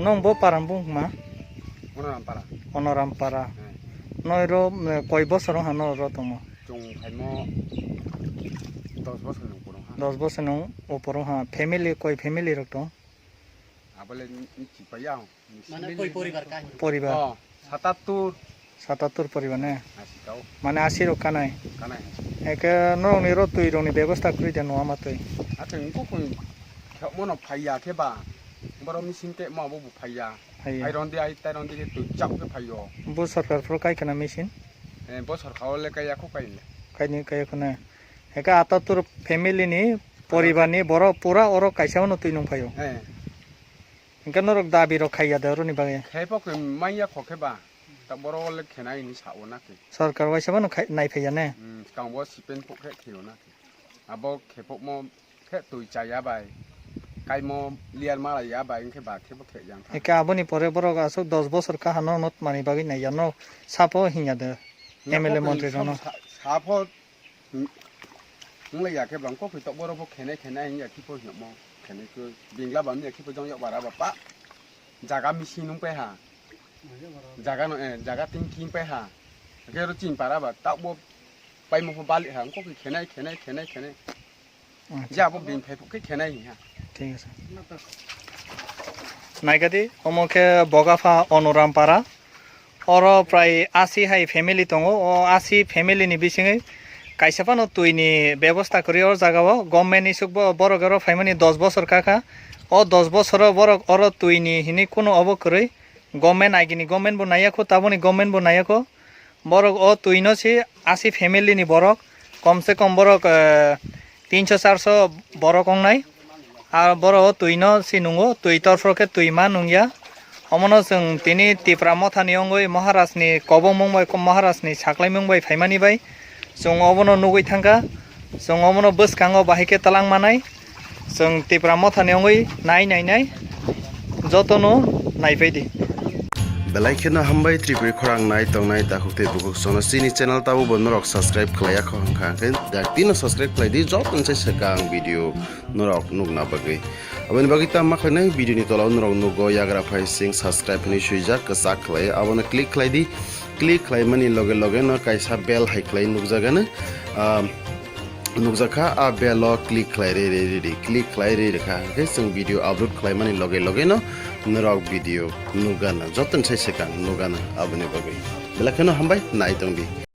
nong bo parang bung ma Onorampara. Onorampara noi ro koi bosor hano ro tomo Chung Haimo 10 বছর nung kurang ha. 10 bosor nong oporo ha family koi family ro to Abale ni cipayang. Mana koi poribar ka? poribar Oh, 77 77 poribar ne asikau mane 80 ro kanai kanai. eke norong ni ro tui rong ni ব্যবস্থা kri de no ama tui Ateng ko kun mono phaya ke ba. Baro machine ke mo bu phaya. Iron di ai taron di tu chap ke phayo. bu sarkar pro kai kana machine Bo sarkar le kaya ko kai le. kai ni kai kana eka atatur family ni poribar ni boro pura oro kaisa no tui nong phayo eke norok dabi ro khaiya de ro ni bage Khaipo ke maya ko ke ba. Ta boro le khenai ni sa ona ke. sarkar waisa no nai phaiya ne Kang bo sipen ko ke khio na ke. Abo khepo mo ke tu chaya bai. Kai mo liar mala ya bai ke ba ke bo ke yang. eke aboni pore boro asok 10 bosor ka hano not mani bagi nai ya no sapo hinya de MLA মন্ত্রী জন সাপো nung le ya ke bang ko phi to boro bo khene khene ya ki po hyo mo khene ko bingla bam ya ki po jong ya bara ba pa jaga misi nung pe ha jaga no jaga ting king pe ha ke ro chin para ba ta bo pai mo ba li ha ko ki khene khene khene khene ja bo bing phe ke khene ha ঠিক আছে নাইগাদি অমকে Bagafa অনোরামপারা or প্রায় 80 high family দङ অ 80 ফ্যামিলিনি बिसिङै কাইসাফানো তুইনি ব্যবস্থা করি or জাগাও গভর্নমেন্টনি সুক বড়গর ফাইমানি 10 বছর কাকা অ 10 বছর বড় অর তুইনি হিনি কোনো অব করি গভর্নমেন্ট আইগিনি গভর্নমেন্ট বো নাইয়াকো তাবনি গভর্নমেন্ট বো নাইয়াকো বড় অ তুইনো সি 80 ফ্যামিলিনি বড় কমসে কম বড় 300 400 বড় কং নাই আর বড় তুইনো সি নুঙ্গো তুই তরফরকে তুই মা নুঙ্গিয়া অমনো जों তিনি তিপ্রা মথানি অঙ্গই মহারাজনি কবং মংবাই মহারাজনি সাকলাই মংবাই ফাইমানি বাই जों অবনো নুগৈ থাঙ্গা जों অমনো বসকাঙ্গো বাহিকে তালাং মানাই जों তিপ্রা মথানি অঙ্গই নাই যতনো নাইফাইদি Belaikena hambai tripuri khorang nai tongnai ta hukte bukuk sono sini channel tabu bonorok subscribe khlaya khong khangken dak tino subscribe khlai di jot unse sekang video norok nugna bagai aboni bagi ta makhnai video ni tola norok nugo yagra phai sing subscribe ni suijak kasak khlai abona click khlai di click khlai mani loge no kaisa bell hai khlai nugjagana nukjaka a belo click khlai re click khlai re kha ke sing video upload khlai mani loge no norok video nugana joton sai sekang nugana aboni bagai belakeno hambai nai tongbi